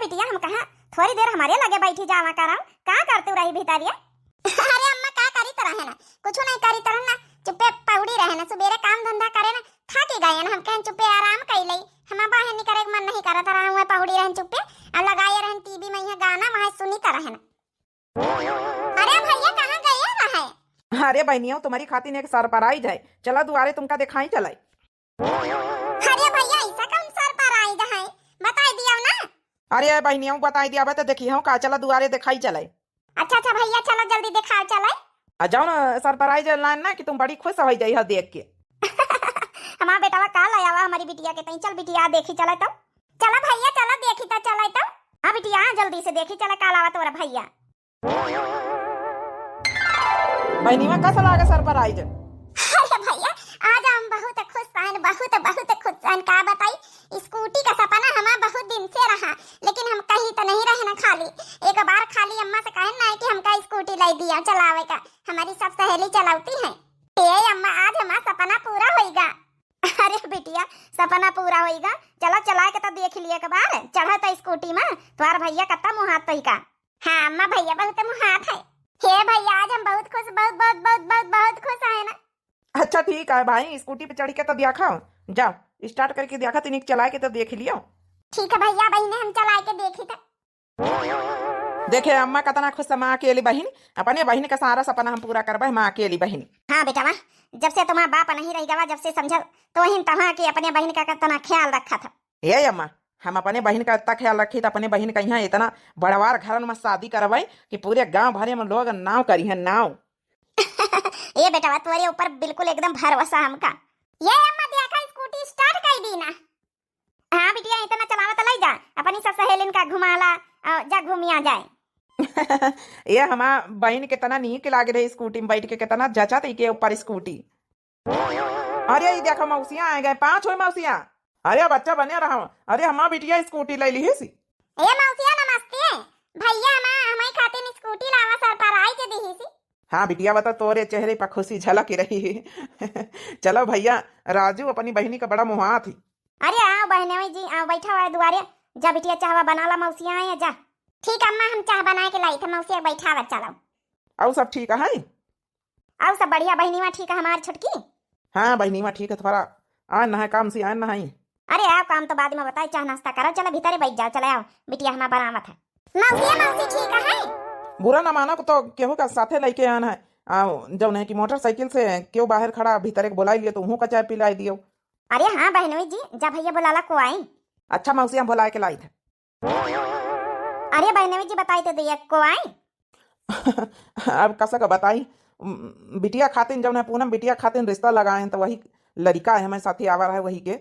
बिटिया हम कहा थोड़ी देर हमारे लगे बैठी जावा करा का करते रही भीतरिया। अरे अम्मा का करी तरह है ना कुछ नहीं करी तरह ना चुपे पौड़ी रहे ना सुबेरे काम धंधा करे ना थक गए ना हम कहें चुपे आराम कर लई हम बाहर निकले मन नहीं करत रहा हुए पौड़ी रहन चुपे अब लगाए रहन टीवी में यहां गाना वहां सुनी तरह है ना। अरे भैया कहां गए रहे? अरे बहनियों तुम्हारी खातिर एक सरप्राइज है, चला दुआरे तुमका दिखाई चलाई। अरे भैया ऐसा कौन सरप्राइज है बता दिया ना। अरे बहनियों बताई दिया बता देखी हूं का, चला दुआरे दिखाई चलाई। अच्छा अच्छा भैया चलो जल्दी दिखाओ चले। जाओ ना सरप्राइज लाइन ना कि तुम बड़ी खुश हो जाई है देख के। हमारा बेटा का लाया हुआ हमारी बिटिया के तई चल बिटिया देखी चले तो चला भैया चला देखी तो चले तो हां बिटिया जल्दी से देखी चला का लावा तोरा भैया। बहनिया कैसा लगा सरप्राइज? अरे भैया आज हम बहुत खुश हैं बहुत खुश हैं का बताई स्कूटी का सपना हमारा बहुत दिन से रहा लेकिन हम कहीं तो नहीं रहे ना खाली एक बार खाली अम्मा से कहे ना कि हमका स्कूटी लाई दिया चलावे का हमारी सब सहेली चलाती है ये अम्मा आज हमारा सपना पूरा होएगा। अरे बिटिया सपना पूरा होएगा चलो चला के तो देख लिए एक बार चढ़ा तो स्कूटी में तुम्हार भैया कत्ता मुहात तो का। हाँ अम्मा भैया बहुत मुहात है हे भैया आज हम बहुत खुश बहुत खुश है ना। अच्छा ठीक है भाई स्कूटी पे चढ़ के तो देखा जाओ स्टार्ट करके देखा तनिक चला के तो देख लियो। ठीक है भैया बहन हम चला के देखी था। देखे अम्मा कितना खुश है, माँ अकेली बहन अपने बहन का सारा सपना हम पूरा करबे माँ अकेली बहन। हाँ बेटा माँ जब से तुम्हारा बाप नहीं रह गवा जब से समझ तो ही तहाँ की अपने बहन का कितना ख्याल रखा था। ये अम्मा हम अपने बहन का इतना ख्याल रखी तो अपने बहन का यहाँ इतना बड़वार घर में शादी करवाई कि पूरे गांव भरे में लोग नाव करी है नाव। ये बेटा तुम्हारे ऊपर बिल्कुल एकदम भरोसा हमका। ये अम्मा देखा स्कूटी स्टार्ट कर दी ना। हाँ बिटिया इतना चलावा तो ले जा अपनी सब सहेलिन का घुमाला जा घूमिया जाए। ये हमारा बहन कितना नीक लाग रही स्कूटी में बैठ के कितना जचा थी के ऊपर स्कूटी। अरे ये देखो मौसियां आ गए 5 मौसियां। अरे बच्चा बने रहा हूँ। अरे हमारा बिटिया स्कूटी ले ली है सी। ए मौसिया नमस्ते भैया हमारे खातिर स्कूटी लावा सरप्राइज दी ही सी। हाँ बिटिया बता तोरे चेहरे पर खुशी झलक रही है। चलो भैया राजू अपनी बहनी का बड़ा मुहा थी। अरे आओ बहने जी आओ बैठा हुआ है दुआरे जा बिटिया चाहवा बना ला मौसिया आए जा। ठीक अम्मा हम चाह बना के लाई थे मौसिया बैठा हुआ चलो। और सब ठीक है? और सब बढ़िया बहनी माँ ठीक है हमारी छुटकी? हाँ बहनी माँ ठीक है तुम्हारा आ ना है काम से आ ना है। अरे आओ काम तो बाद में बताई चाह नाश्ता करो चलो भीतर बैठ जाओ चले आओ बिटिया हमारा बनावत है। मौसी ठीक है? बुरा ना मानो तो केहू का साथे लेके आना है जब नहीं कि मोटरसाइकिल से क्यों बाहर खड़ा भीतर एक बुलाई लिए तो हूँ का चाय पिलाई दियो। अरे हाँ बहनोई जी जा भैया बुलाला को आई। अच्छा मौसी हम बुला के लाई थे। अरे बहनोई जी बताई तो दिया को आई। अब कैसा का बताई बिटिया खातिन जब पूनम बिटिया खातिन रिश्ता लगाए तो वही लड़का है हमारे साथी आवा रहा है वही के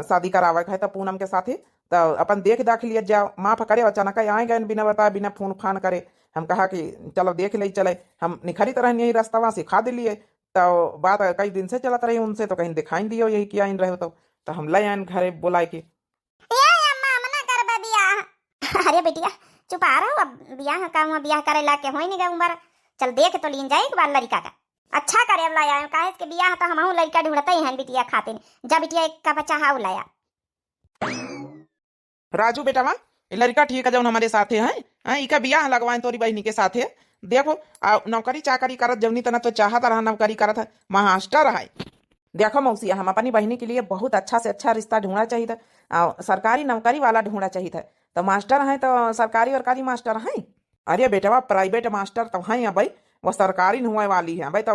शादी करावा है तो पूनम के साथी तो अपन देख दाख लिया जाओ माफ करे अचानक आए गए बिना बताए बिना फोन फान करे हम कहा कि चलो देख ले चले हम निखरी तरह यही रास्ता वहाँ सिखा दिलिए तो बात कई दिन से चलत रही उनसे तो कहीं दिखाई दियो यही किया इन रहे तो हम ले आए घरे बुलाए के। अरे बेटिया चुप आ रहा हूँ ब्याह का ब्याह करे ला के हो नहीं गए उम्र चल देख तो लीन जाए एक बार लड़का का अच्छा करे अब लाया काहे के ब्याह तो हम लड़का ढूंढते ही हैं बिटिया खातिर जब बिटिया एक का बच्चा हाउ लाया। राजू बेटा वहाँ लड़का ठीक है जब हमारे साथ है इका बियाह लगवाए तोरी बहनी के साथ है देखो नौकरी चाकरी करत जवनी तना तो चाहत रहा नौकरी करत मास्टर है। देखो मौसी हम अपनी बहनी के लिए बहुत अच्छा से अच्छा रिश्ता ढूंढना चाहिए था सरकारी नौकरी वाला ढूंढना चाहिए था तो मास्टर है तो सरकारी वरकारी मास्टर है। अरे बेटा प्राइवेट मास्टर तो है भाई वो सरकारी हुए वाली है भाई तो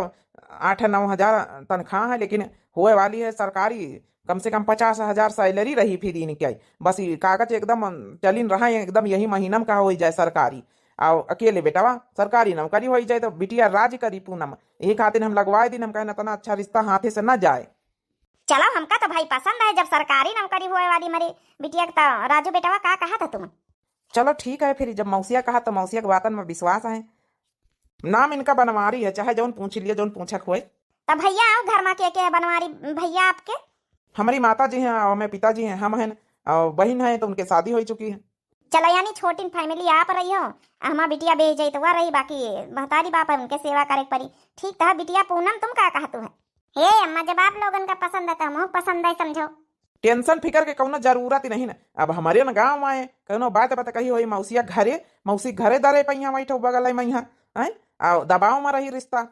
8-9 हजार तनख्वाह है लेकिन हुए वाली है सरकारी कम से कम 50,000 सैलरी रही फिर इनकी बस कागज एकदम चलिन रहा है एकदम यही महीना में का हो जाए सरकारी और अकेले बेटा सरकारी नौकरी हो जाए तो बिटिया राज करी पूनम यही खातिर हम लगवाए दिन हम कहना तना अच्छा रिश्ता हाथे से न जाए। चलो हमका तो भाई पसंद है जब सरकारी नौकरी हुए वाली मेरी बिटिया तो राजू बेटा का कहा था तुम? चलो ठीक है फिर जब मौसिया कहा तो मौसिया के बातन में विश्वास है। नाम इनका बनवारी है चाहे जौन पूछ लिया जौन पूछक हुए। तब भैया आओ घर में के बनवारी भैया आपके? हमारी माता जी हैं और मेरे पिताजी हैं हम हैं और बहन है तो उनके शादी हो चुकी है। चलो यानी छोटी फैमिली आप रही हो हमारा बिटिया बेच जाई तो वह रही बाकी महतारी बाप है उनके सेवा करे पड़ी ठीक था बिटिया पूनम तुम का कहतु है? हे अम्मा जब आप लोगन का पसंद है तो हम पसंद है समझो। टेंशन फिकर के कौनो जरूरत ही नहीं ना। अब हमारे न गाँव में आए कौनो बात बता कही होई मौसिया घरे, मौसी घरे दरे पहिया बैठो बगल मैया है आ दबाव में रही रिश्ता।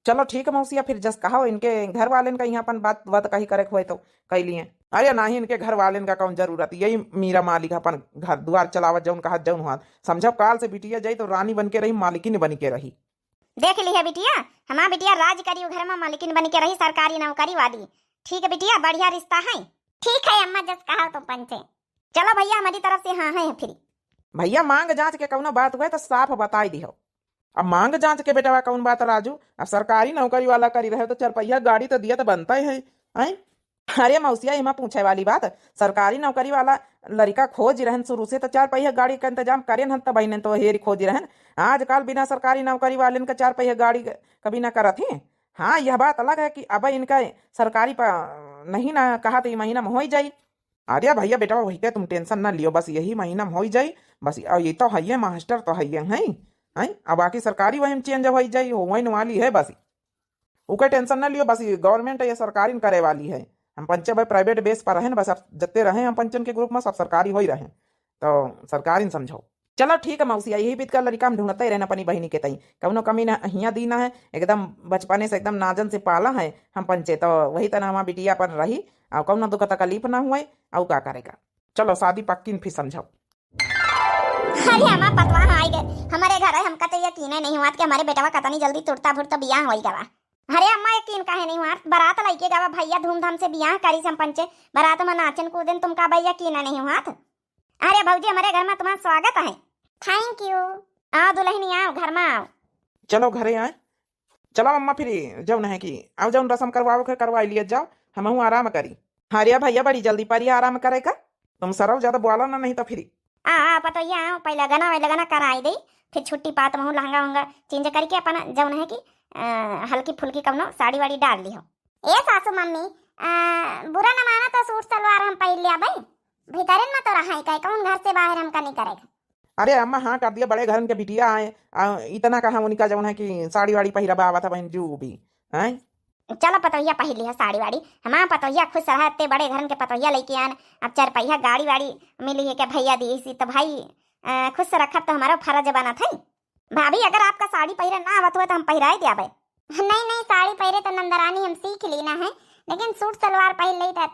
चलो ठीक है मौसिया, फिर जस कहो इनके घर वाले का यहाँ अपन बात बात कही करे हुए तो कही लिए। अरे नहीं, इनके घर वाले का कौन जरूरत, यही मीरा मालिक अपन घर द्वार चलावत जौन कहा जौन हुआ समझो। काल से बिटिया जाई तो रानी बन के रही, मालिकिन बन के रही। देख ली है बिटिया, हमारा बिटिया राज करी घर में मालिकिन बन के रही, सरकारी नौकरी वाली। ठीक है बिटिया, बढ़िया रिश्ता है। ठीक है अम्मा, जस कहा तो पंचे। चलो भैया हमारी तरफ से हाँ है फिर। भैया मांग जांच के कौनो बात हुए तो साफ बताई दिहो। अब मांग जांच के बेटा कौन बात राजू, अब सरकारी नौकरी वाला करी रहे तो 4 पहिया गाड़ी तो दिया तो बनता ही है। अरे मौसिया इमा पूछे वाली बात, सरकारी नौकरी वाला लड़का खोज रहन शुरू से तो 4 पहिया गाड़ी का इंतजाम करें हन तब बहन तो हेरी खोज रहन। आजकल बिना सरकारी नौकरी वाले का 4 पहिया गाड़ी कभी ना करत ही। हाँ यह बात अलग है कि अब इनका सरकारी नहीं ना कहा तो ये महीना में हो ही जाई। अरे भैया बेटा वही के तुम टेंशन ना लियो, बस यही महीना में हो ही जाई बस। ये तो है मास्टर तो है अब बाकी सरकारी वही चेंज हो जाई हो वही वाली है बस। उके टेंशन ना लियो, बस गवर्नमेंट ये सरकारी करे वाली है। हम पंचे भाई प्राइवेट बेस पर रहे बस, अब जत्ते रहे हम पंचन के ग्रुप में सब सरकारी हो ही रहे तो सरकारी समझो। चलो ठीक है मौसिया, यही बीत का लड़का हम ढूंढते ही रहना अपनी बहनी के तई, कौनो कमी ना हिया दीना है। एकदम बचपने से एकदम नाजन से पाला है हम पंचे, तो वही तरह हमारा बिटिया पर रही और कौनो दुख तकलीफ ना हुए और क्या करेगा। चलो शादी पक्की फिर समझो। अरे हमारा पतवा आई गए हमारे घर है, हमका तो यकीन नहीं हुआ कि हमारे बेटा कतनी जल्दी तुरता फुरता बियाह हो गवा। अरे अम्मा यकीन काहे नहीं हुआ, बारात लइके गवा भैया धूमधाम से बियाह करी सम पंचे, बारात में नाचन कूदन, तुमका भाई यकीन नहीं हुआ। अरे भौजी हमारे घर में तुम्हारा स्वागत है। Thank you. आओ दुल्हनी आओ, घर में आओ। चलो घरे आए। चलो अम्मा फिर जौन है कि अब जौन रसम करवाओ के करवा लिए जाओ, हम आराम करी। हरिया भैया बड़ी जल्दी पारी आराम करेगा, तुम सरव ज्यादा बोला ना नहीं तो फिर आ पतोया आओ, पहले लगना कराई दे, फिर छुट्टी पात महू लहंगा वहंगा चेंज करके अपन जौन है कि हल्की फुल्की कवनो साड़ी वाड़ी डाल ली हो। ए सासू मम्मी बुरा न माना तो सूट सलवार हम पहन लिया भाई, भीतरन में तो रहा है कौन घर से बाहर हमका नहीं करेगा। अरे अम्मा हाँ कर दिया, बड़े घर के बिटिया आए इतना कहा उनका जौन है कि साड़ी वाड़ी पहिरा आवा था बहन जू भी है। चलो पतोहिया पहन लिया साड़ी वाड़ी, हमारा पतोहिया खुश रहा, इतने बड़े घर के पतोहिया लेके आन, अब 4 पहिया गाड़ी वाड़ी मिली है कि भैया दी सी तो भाई खुश रखा तो हमारा फर्ज बना था। भाभी अगर आपका साड़ी पहिरे ना आवत हुआ तो हम पहिराए दिया भाई। नहीं साड़ी पहिरे तो नंदरानी हम सीख लेना है, लेकिन सूट सलवार पहन ली था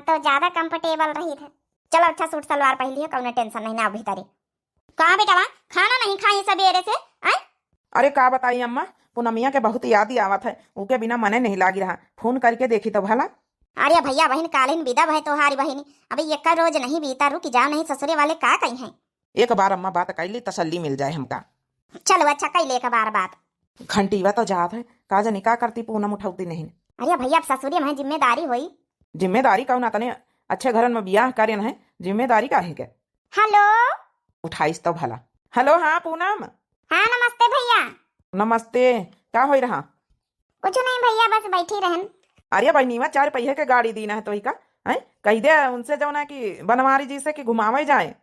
तो ज्यादा कंफर्टेबल रही था। चलो अच्छा सूट सलवार पहन लिया, कौन टेंशन नहीं ना भीतरी। कहाँ बेटा वहाँ खाना नहीं खाई सवेरे से आए? अरे का बताई अम्मा, पूनमिया के बहुत याद ही आवत है, उनके बिना मने नहीं लागी रहा, फोन करके देखी तो भला। अरे भैया बहन कालिन विदा भय तोहारी बहनी, अभी एक रोज नहीं बीता, रुक जाओ नहीं ससुरे वाले का कही हैं। एक बार अम्मा बात कर ली तसल्ली मिल जाए हमका। चलो अच्छा कई ले बार बात। घंटीवा तो जात है, काजा निकाह करती पूनम उठाती नहीं। अरे भैया अब ससुरी में जिम्मेदारी हुई। जिम्मेदारी कौन तने अच्छे घर में बियाह करें है, जिम्मेदारी का है क्या। हेलो उठाइस तो भला। हेलो हाँ पूनम। हाँ नमस्ते भैया। नमस्ते, क्या हो रहा। कुछ नहीं भैया बस बैठी रहन। अरे भाई नीवा 4 पहिया के गाड़ी दीना है तो ही का है, कही दे उनसे जो ना कि बनवारी जी से कि घुमावे जाए।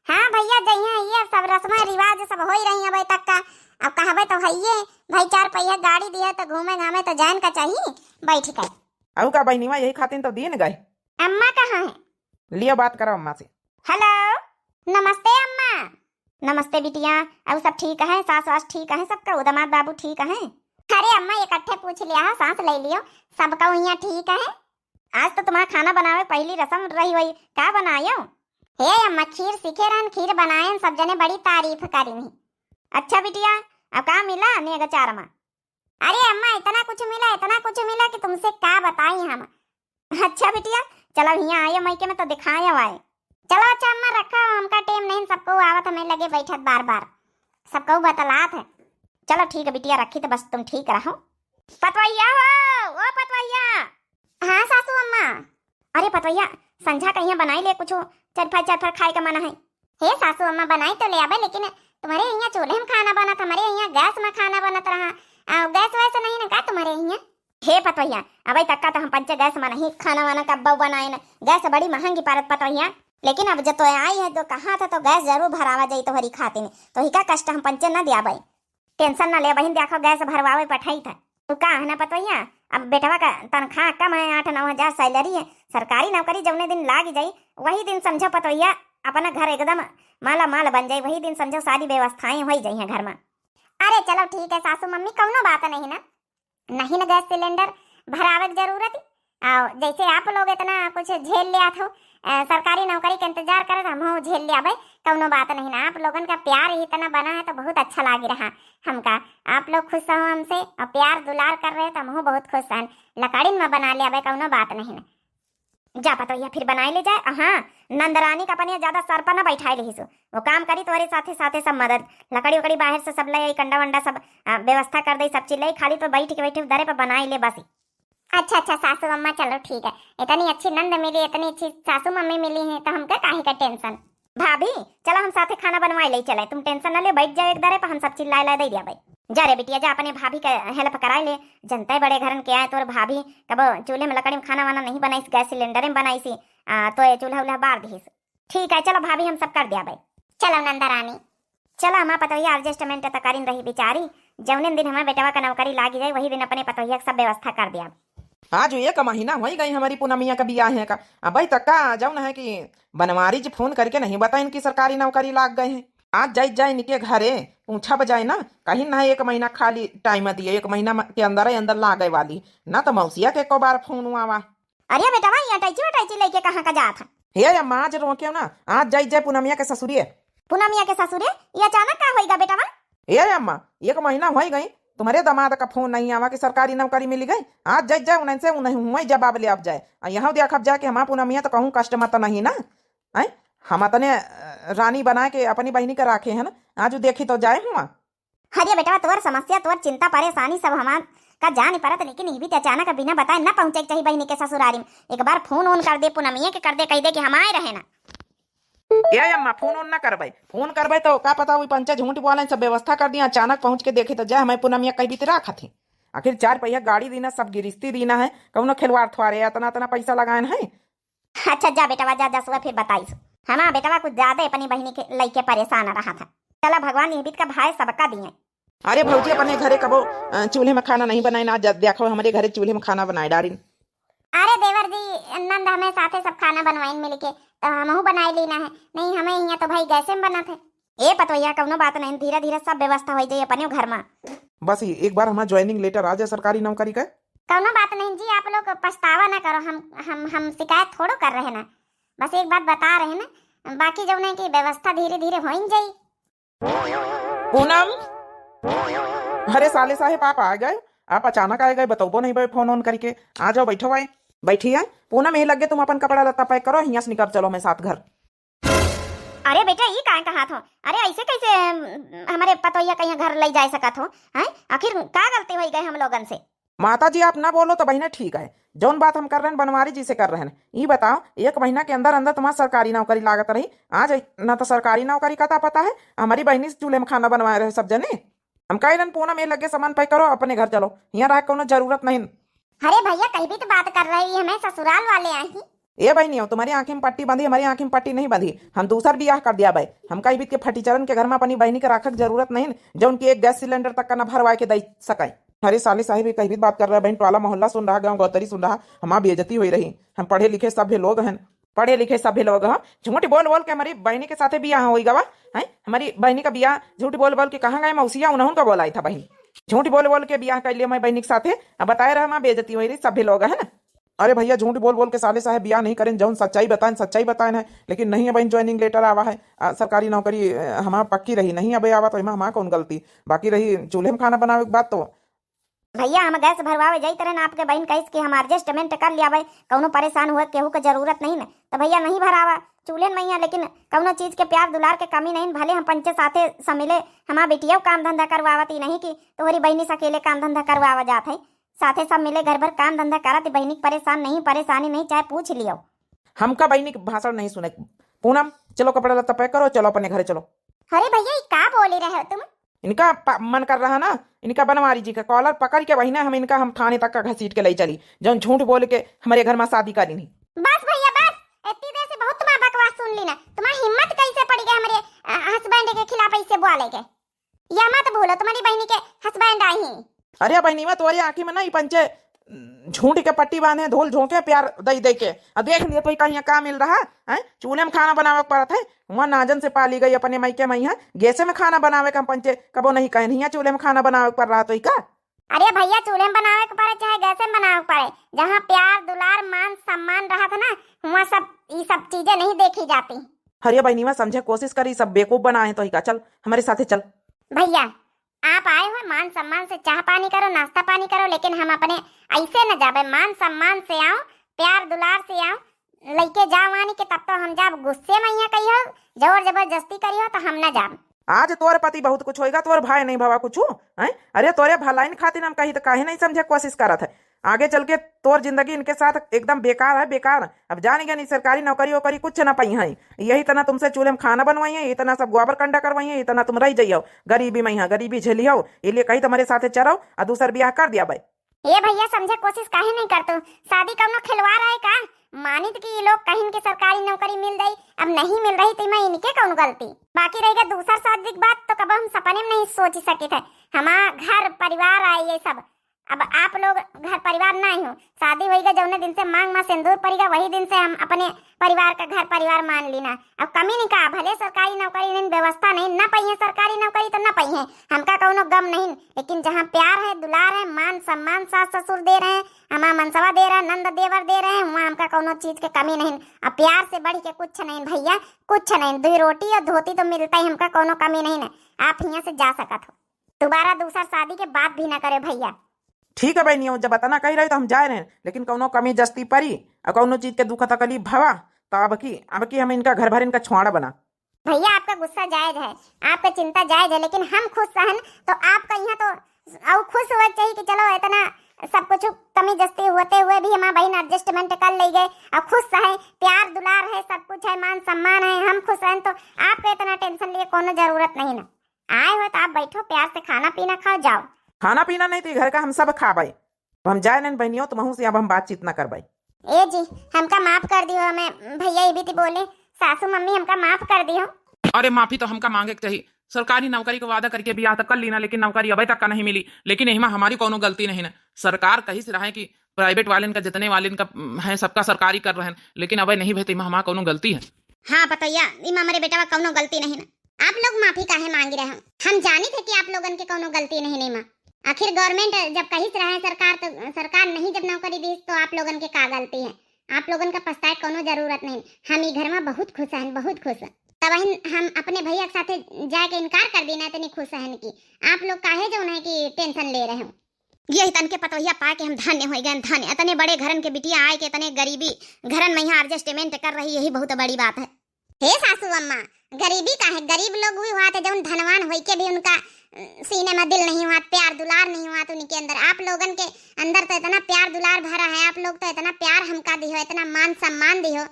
हाँ भैया जइया ये सब रस्म रिवाज सब हो ही रही है भाई तक का, अब कहबे तो भैया भाई 4 पहिया गाड़ी दिया तो घूमे घामे तो जान का चाहिए बैठ कर। अब का बहनीवा यही खातिर तो दिन गए। अम्मा कहाँ है? लियो बात करो अम्मा से। हेलो नमस्ते अम्मा। नमस्ते बिटिया, अब सब ठीक है, सास वास ठीक है, सबका उदमाद बाबू ठीक है? अरे अम्मा इकट्ठे पूछ लिया है, सांस ले लियो, सबका यहाँ ठीक है। आज तो तुम्हारा खाना बनावे पहली रस्म रही हुई, क्या बनायो? हे अम्मा खीर सीखे रहन, खीर बनाए सब जने बड़ी तारीफ करी। अच्छा बिटिया अब का मिला नेगा चारमा? अरे अम्मा इतना कुछ मिला कि तुमसे क्या बताई हम। अच्छा बिटिया चलो यहाँ आए मई के में तो दिखाए आए। चलो अच्छा अम्मा रखा, हमका टेम नहीं, सबको आवत हमें लगे बैठत बार बार, सबको बतलात है। चलो ठीक है बिटिया रखी तो बस तुम ठीक रहो। पतवैया हो ओ पतवैया। हाँ सासू अम्मा। अरे पतवैया संझा कहीं बनाई ले कुछ चरफर खाए का मना है। हे सासू अम्मा बनाई तो ले आबे, लेकिन तुम्हारे यहाँ चूल्हे में खाना बनत, हमारे यहाँ गैस में खाना बनत रहा, गैस वैसे नहीं ना का तुम्हारे यहाँ? हे पतवैया अबे तक का तो हम पंचे गैस में नहीं खाना वाना का बउ बनाए ना, गैस बड़ी महंगी पारत पतवैया, लेकिन अब जब तो आई है तो कहा था तो गैस जरूर भरावा जाई तो हरी खाते में, तो ही का कष्ट हम पंचे न दिया भाई, टेंशन न ले बहन, देखो गैस भरवावे पठाई था तो का है ना पतवैया। अब बेटवा का तनख्वाह कम है, 8-9 हजार सैलरी है, सरकारी नौकरी जौने दिन लाग जाई वही दिन समझो पतोहिया अपना घर एकदम माला माल बन जाई, वही दिन समझो सारी व्यवस्थाएं हो जाई हैं घर में। अरे चलो ठीक है सासू मम्मी, कौनो बात नहीं ना, नहीं ना गैस सिलेंडर भरावे की जरूरत ही। जैसे आप लोग इतना कुछ झेल लिया हो, सरकारी नौकरी का इंतजार करे हम झेल लिया भाई, कौनो बात नहीं ना। आप लोगन का प्यार ही इतना बना है तो बहुत अच्छा लग रहा हमका। आप लोग खुश हो हमसे और प्यार दुलार कर रहे तो हम बहुत खुश हैं। लकड़ी में बना लिया भाई, कौनो बात नहीं ना। जा पतोहिया फिर बनाए ले जाए। हाँ, नंदरानी का पनिया ज्यादा सर पर ना बैठाए रही, वो काम करी तुम्हारे साथे साथे सब मदद, लकड़ी उकड़ी बाहर से सब ले, कंडा वंडा सब व्यवस्था कर दे, सब चीज ले, खाली तो बैठ के बैठे दरे पर बनाए ले बस। अच्छा अच्छा सासू अम्मा, चलो ठीक है। इतनी अच्छी नंद मिली, इतनी अच्छी सासू मम्मी मिली है तो हमका काहे का टेंशन। भाभी चलो हम साथे खाना बनवाए ले चले, तुम टेंशन न ले, बैठ जाओ एक दरे पर, हम सब चीज ला दे दिया भाई। जा रे बिटिया जा, अपने भाभी का हेल्प कराए ले। जनता बड़े घरन के आए तो भाभी कब चूल्हे में लकड़ी में खाना वाना नहीं बनाई, गैस सिलेंडर में बनाई सी, तो ये चूल्हा उल्हा बार दी। ठीक है चलो भाभी, हम सब कर दिया भाई। चलो नंदा रानी, चलो हमारा पतोहिया एडजस्टमेंट तो करीन रही बेचारी, जौने दिन हमारे बेटवा का नौकरी लागी जाए वही दिन अपने पतोहिया सब व्यवस्था कर दिया। आज एक महीना हो गई हमारी पूनमिया का बियाह है का, अब भाई तक का जाऊ ना है कि बनवारी जी फोन करके नहीं बताए इनकी सरकारी नौकरी लाग गए हैं। आज जाए इनके घरे पूछा बजाए ना, कहीं ना एक महीना खाली टाइम दिए, एक महीना के अंदर ही अंदर लागे वाली ना, तो मौसिया के को बार फोन हुआ। अरे बेटा भाई अटैची लेके कहाँ का जा था? हे अम्मा आज रोके ना, आज जाए पूनमिया के ससुरिये। पूनमिया के ससुरे ये अचानक का होएगा बेटा? हे अम्मा एक महीना हो गई, तुम्हारे दामाद का फोन नहीं आवा कि सरकारी नौकरी मिल गई। आज जाए उनसे उन्हें जवाब ले आप जाए, यहाँ देख अब जाके हम पूनमिया तो कहूँ कस्टमर तो नहीं ना, हम अपने रानी बना के अपनी बहनी का राखे है ना, आज देखी तो जाए हुआ। अरे बेटा तोर समस्या तोर चिंता परेशानी सब हमार का जान परत, लेकिन ये भी अचानक बिना बताए न पहुंचे चाहिए बहनी के ससुरारी में। एक बार फोन ऑन कर दे पूनमिया के, कर दे कह दे कि हम आए रहे ना। ये अम्मा फोन ऑन ना करबे, फोन करबे तो का पता हुई पंचायत झूठ बोले सब व्यवस्था कर दिया, अचानक पहुंच के देखे तो जाए हमें पूनमिया कहीं भी रखा थी। आखिर 4 पहिया गाड़ी दीना, सब गिरिस्ती दीना है, कौनो खिलवाड़ थुआरे इतना पैसा लगाए है। अच्छा जा बेटा जा जसुआ फिर बताइस। हमारा बेटा कुछ ज्यादा अपनी बहनी के लेके परेशान रहा था। चला भगवान ये का भाई सबका दिए। अरे भौजी अपने घरे कबो चूल्हे में खाना नहीं बनाए ना, देखो हमारे घरे चूल्हे में खाना बनाए डारी। अरे देवर जी नंद हमें साथे सब खाना बनवाइन मिल के, तो हमहू बनाए लेना है। नहीं हमें यहाँ तो भाई गैसे में बना थे। ए पतोहिया कौनो बात नहीं, धीरे धीरे सब व्यवस्था हो जाए अपने घर में। बस एक बार हमारा ज्वाइनिंग लेटर आ जाए सरकारी नौकरी का। कौनो बात नहीं जी, आप लोग पछतावा ना करो, हम शिकायत थोड़ो कर रहे ना, बस एक बात बता रहे ना, बाकी जो नहीं की व्यवस्था धीरे धीरे हो जाई। पूनम अरे साले साहेब आप आ गए, आप अचानक आ गए, बताओ नहीं भाई फोन ऑन करके। आ जाओ बैठो भाई, बैठिए। पूनम यही लगे तुम अपन कपड़ा लत्ता पैक करो, यहाँ से निकल चलो मैं साथ घर। अरे बेटा ये काहे कहा था? अरे ऐसे कैसे हमारे पतोहिया कहीं घर ले जा सकत हो? हैं आखिर क्या गलती हो गई हम लोगन से? माता जी आप ना बोलो तो बहना ठीक है, जौन बात हम कर रहे हैं बनवारी जी से कर रहे हैं। ये बताओ एक महीना के अंदर अंदर तुम्हारा सरकारी नौकरी लागत रही, आज ना तो सरकारी नौकरी का पता है, हमारी बहनी से चूल्हे में खाना बनवा रहे सब जने। हम कह पूनम में लगे सामान पैक करो अपने घर चलो, यहाँ रह कोनो जरूरत नहीं। अरे भैया कहीं भी तो बात कर रही है, हमें ससुराल वाले आई। ए भाई नहीं हो, तुम्हारी आंखें में पट्टी बांधी, हमारी आंखें में पट्टी नहीं बांधी, हम दूसर बियाह कर दिया भाई। हम कहीं भी के फटीचरन के घर में अपनी बहनी के रखक जरूरत नहीं, जो उनकी एक गैस सिलेंडर तक का न भरवा के दे सकाई। अरे साले साहिब कहीं भी बात कर रहा है, बहन टोला मोहल्ला सुन रहा, गाँव गौतरी सुन रहा, हमारी बेइज्जती हुई रही। हम पढ़े लिखे सभ्य लोग हैं, पढ़े लिखे सभ्य लोग हैं, झूठ बोल बोल के हमारी बहनी के साथ बियाह हो गवा है। हमारी बहनी का बियाह झूठ बोल बोल के कहाँ गए मौसिया, उन्होंने बोला था बहन, झूठ बोल बोल के बियाह कर लिया मैं बहनी के साथ, बताए रहा हमारी बेइज्जती हुई रही, सभ्य लोग है ना। अरे भैया झूठ बोल बोल के साले साहब बियाह नहीं करें, जौन सच्चाई बताए है, लेकिन नहीं है बहन ज्वाइनिंग लेटर आवा है, सरकारी नौकरी हमारा पक्की रही नहीं अब आवा, तो हमारा कौन गलती। बाकी रही चूल्हे में खाना बनावे की बात, तो भैया हम गैस भरवावे जाई तरह ना, आपके बहन कहिस कि हम एडजस्टमेंट कर लिया भाई, कौनो परेशान हुआ केहू के जरूरत नहीं ना, तो भैया नहीं भरावा चूल्हे में मैया, लेकिन कौनो चीज के प्यार दुलार के कमी नहीं। भले हम पंचे साथे समिले हमारा बेटिया काम धंधा करवावती नहीं कि तुम्हारी बहनी से अकेले काम धंधा करवावा जात है, साथे सब मिले घर भर काम धंधा करत, बहनी परेशान नहीं, परेशानी नहीं, चाहे पूछ लियो। हमका बहनी भाषण नहीं सुने। पूनम चलो कपड़ा लत्ता पैक करो, चलो अपने घरे चलो। अरे भैया क्या बोले रहे हो तुम? इनका मन कर रहा ना, इनका बनवारी जी का कॉलर पकड़ के बहिना हम थाने तक का घसीट के ले चली, जो झूठ बोल के हमारे घर में शादी करी नहीं। बस भैया बस, इतनी देर से बहुत तुम्हारा बकवास सुन ली ना। तुम्हारी हिम्मत कैसे पड़ी गई हमारे हस्बैंड के खिलाफ ऐसे बोले के? या मत भूलो तुम्हारी बहनी के हस्बैंड आई हैं। अरे बहनी में तुम्हारी आंखी में नहीं पंचे झूठ के पट्टी बांधे धूल झोंके प्यार दई दे के अब देख लिए तो कहीं का मिल रहा है चूल्हे में खाना बनावे पड़त है वहाँ नाजन से पाली गई अपने मैके मैया गैसे में खाना बनावे का पंचे कबो नहीं कहे नहीं चूल्हे में खाना बनावे पड़ रहा तो का। अरे भैया चूल्हे में बनावे के पड़े चाहे गैसे में बनावे के पड़े जहाँ प्यार दुलार मान सम्मान रहा था ना वहाँ ये सब चीजें नहीं देखी जाती। अरे बहनी समझे कोशिश करी सब बेवकूफ बनाए तो का चल हमारे साथे चल। भैया आप आए हो मान सम्मान से चाह पानी करो नाश्ता पानी करो लेकिन हम अपने ऐसे न जाबे मान सम्मान से आओ प्यार दुलार से आओ लइके जाओ आनी के तब तो हम जाब गुस्से में यहाँ कही हो जोर जबरदस्ती करी हो तो हम न जाब। आज तोरे पति बहुत कुछ होएगा तोर भाई नहीं भवा कुछ है अरे तोरे भलाई खातिर हम कही तो काहे नहीं समझे कोशिश करत है आगे चल के तोर जिंदगी इनके साथ एकदम बेकार है बेकार। अब जाने गया नहीं सरकारी नौकरी वोकरी कुछ ना पाई है यही तना तुमसे चूल्हे में खाना बनवाई है इतना सब गोबर कंडा करवाई है इतना तुम रह जाइयो गरीबी में यहाँ गरीबी झेली हो इसलिए कही तुम्हारे साथे चलो और दूसर ब्याह कर दिया भाई। ये भैया समझे कोशिश काहे नहीं करते शादी कौनो खिलवाड़ है का मानित कि ये लोग कहीं के सरकारी नौकरी मिल गई अब नहीं मिल रही तो मैं इनके कौन गलती बाकी रहेगा दूसरा शादी की बात तो कब हम सपने में नहीं सोच सके थे हमारा घर परिवार आए ये सब अब आप लोग घर परिवार नहीं हो शादी होएगा जौने दिन से मांग में सिंदूर पड़ेगा वही दिन से हम अपने परिवार का घर परिवार मान लेना। अब कमी नहीं कहा भले सरकारी नौकरी नहीं व्यवस्था नहीं न पाई है सरकारी नौकरी तो न पाई है हमका कौनो गम नहीं लेकिन जहाँ प्यार है दुलार है मान सम्मान सास ससुर दे रहे हैं हमारा मनसवा दे रहा है नंद देवर दे रहे हैं वहाँ हमका कौनो चीज के कमी नहीं। अब प्यार से बढ़ के कुछ नहीं भैया कुछ नहीं 2 रोटी और धोती तो मिलता ही हमका कौनो कमी नहीं आप यहाँ से जा सकत हो दोबारा दूसरा शादी के बात भी न करे भैया। ठीक है बहनी जब बताना कही रही तो हम जाए रहे लेकिन कौनो कमी जस्ती परी और कौनो चीज के दुख तकलीफ भवा तो अब की हम इनका घर भर इनका छुआड़ा बना। भैया आपका गुस्सा जायज है आपका चिंता जायज है लेकिन हम खुश रहन तो आपका यहाँ तो और खुश हुआ चाहिए कि चलो इतना सब कुछ कमी जस्ती होते हुए भी हमारा बहन एडजस्टमेंट कर ले गए और खुश है प्यार दुलार है सब कुछ है मान सम्मान है हम खुश हैं तो आपको इतना टेंशन लिए कोनो जरूरत नहीं ना आए हो तो आप बैठो प्यार से खाना पीना खाओ जाओ। खाना पीना नहीं तो घर का हम सब खा भाई हम जाए नहीं बहनियों तो महू से अब हम बातचीत ना कर भाई। ए जी हमका माफ कर दियो हमें भैया ये भी तो बोले सासू मम्मी हमका माफ कर दियो। अरे माफी तो हमका मांगे के चाहिए सरकारी नौकरी का वादा करके ब्याह तक कर लेना लेकिन नौकरी अभी तक का नहीं मिली लेकिन यही हमारी कोनो गलती नहीं ना सरकार कही से रहा है कि प्राइवेट वाले का जितने वाले का है सबका सरकारी कर रहे हैं लेकिन अब नहीं भाई हमारा कोनो गलती है। हाँ बताइया इमा हमारे बेटा का कोनो गलती नहीं ना आप लोग माफी काहे मांग रहे हैं हम जानी थे कि आप लोगन के कोनो गलती नहीं माँ आखिर गवर्नमेंट जब कही से रहा है सरकार तो सरकार नहीं जब नौकरी दी तो आप लोगन के का गलती है आप लोगन का पछताए कोनो जरूरत नहीं हम ई घर में बहुत खुश हैं बहुत खुश हैं तब हम अपने भैया के साथे जाके इनकार कर देना इतनी खुश हैं कि आप लोग काहे जो है कि टेंशन ले रहे हो यही तन के पतोहिया पा के हम धन्य हो गए धन्य इतने बड़े घरन के बिटिया आए के इतने गरीबी घरन में यहाँ एडजस्टमेंट कर रही यही बहुत बड़ी बात है। हे सासू अम्मा गरीबी का है गरीब लोग भी हुआ थे जब धनवान हो के भी उनका सीने में दिल नहीं हुआ प्यार दुलार नहीं हुआ तो उनके अंदर आप लोगन के अंदर तो इतना प्यार दुलार भरा है आप लोग तो इतना प्यार हमका दी हो इतना मान सम्मान दी हो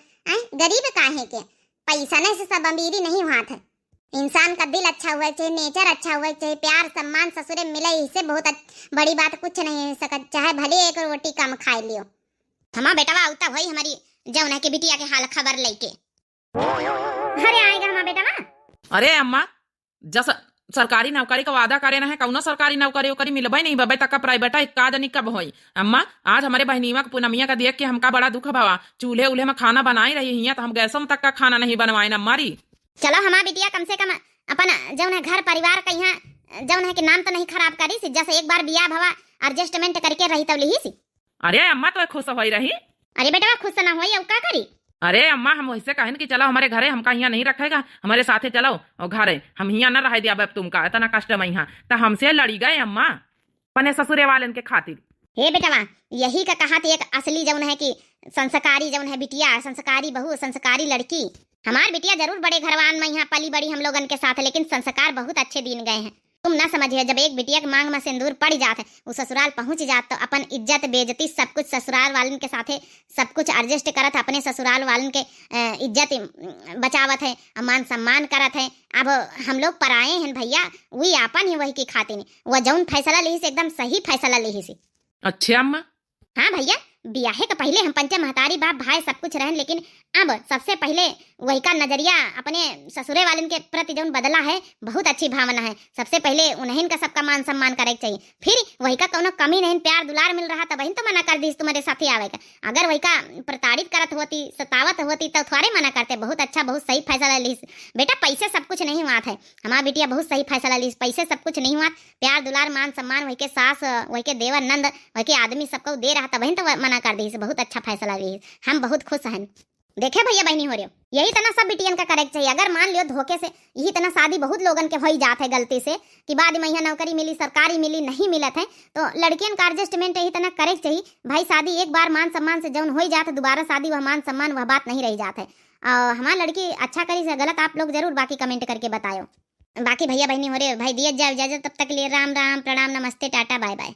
गरीब काहे के पैसा नहीं से सब अमीरी नहीं हुआ था इंसान का दिल अच्छा हुआ चाहिए नेचर अच्छा हुआ चाहिए प्यार सम्मान ससुरे मिले इससे बहुत बड़ी बात कुछ नहीं हो सकत चाहे भले एक रोटी कम खाए लियो हमारा बेटा आवता भाई हमारी जौना के बिटिया के हाल खबर लेके अरे आएगा हमारा बेटा। अरे अम्मा जस सरकारी नौकरी का वादा करे ना है कौनो सरकारी नौकरी वोकरी मिलबे नहीं बबे तक का प्राइवेट का जनी कब होई अम्मा आज हमारे बहनीवा का पूनमिया का देख के हमका बड़ा दुख भावा चूल्हे उल्हे में खाना बनाई रही है तो हम गैसों तक का खाना नहीं बनवाए ना मारी। चलो हमारा बिटिया कम से कम अपन जौन है घर परिवार का यहाँ जौन है कि नाम तो नहीं खराब करी सी जैसे एक बार बियाह भवा एडजस्टमेंट करके रही तब ली सी। अरे अम्मा तो खुश हो रही अरे बेटा खुश ना हुई अब क्या करी अरे अम्मा हम वैसे कहें कि चलो हमारे घरे हमका यहाँ नहीं रखेगा हमारे साथे चलो और घरे हम यहाँ न रह दिया अब तुमका इतना कष्ट में यहाँ तो हमसे लड़ी गए अम्मा अपने ससुरे वाले के खातिर। हे बेटा यही का कहा थी एक असली जौन है कि संस्कारी जौन है बिटिया संस्कारी बहू संस्कारी लड़की हमार बिटिया जरूर बड़े घरवान में यहाँ पली बड़ी हम लोगन के साथ लेकिन संस्कार बहुत अच्छे दिन गए हैं तुम ना समझिए जब एक बिटिया के मांग में सिंदूर पड़ जात है वो ससुराल पहुंच जात तो अपन इज्जत बेइज्जती सब कुछ ससुराल वालन के साथे सब कुछ एडजस्ट करत है अपने ससुराल वालन के इज्जत बचावत है मान सम्मान करत है। अब हम लोग पराए हैं भैया वही आपन ही वही की खातिर वह जौन फैसला ली से एकदम सही फैसला ली से। अच्छा अम्मा हाँ भैया बियाहे के पहले हम पंचा महतारी बाप भाई सब कुछ रहन, लेकिन अब सबसे पहले वही का नजरिया अपने ससुरे वालन के प्रति जौन बदला है, बहुत अच्छी भावना है। सबसे पहले उन्हें का सबका मान सम्मान करे के चाहिए, फिर वही का कोनो कमी नहीं, प्यार दुलार मिल रहा तब तो मना कर दी तुम्हारे साथे आवे का। अगर वही का प्रताड़ित करत होती, सतावत होती तो थोड़े मना करते। बहुत अच्छा, बहुत सही फैसला ली बेटा। पैसे सब कुछ नहीं हुआ है, हमारा बिटिया बहुत सही फैसला ली। पैसे सब कुछ नहीं हुआ, प्यार दुलार मान सम्मान वही के सास, वही के देवर नंद, वही के आदमी सबको दे रहा तब तो मना कर दी। बहुत अच्छा फैसला ली, हम बहुत खुश हैं। देखे भैया बहनी हो रहे हो, यही तना सब बिटियन का करे चाहिए। अगर मान लियो धोखे से यही तना शादी बहुत लोगन के हो ही जात है गलती से कि बाद में यहाँ नौकरी मिली, सरकारी मिली, नहीं मिलत है, तो लड़कियन का एडजस्टमेंट यही तना करे चाहिए भाई। शादी एक बार मान सम्मान से जौन हो ही जात है, दोबारा शादी वह मान सम्मान वह बात नहीं रही जात है। हमारा लड़की अच्छा करी से गलत आप लोग जरूर बाकी कमेंट करके बताओ। बाकी भैया बहनी हो रहे भाई दिए जाए इजाजत, तब तक लिए राम राम, प्रणाम, नमस्ते, टाटा, बाय बाय।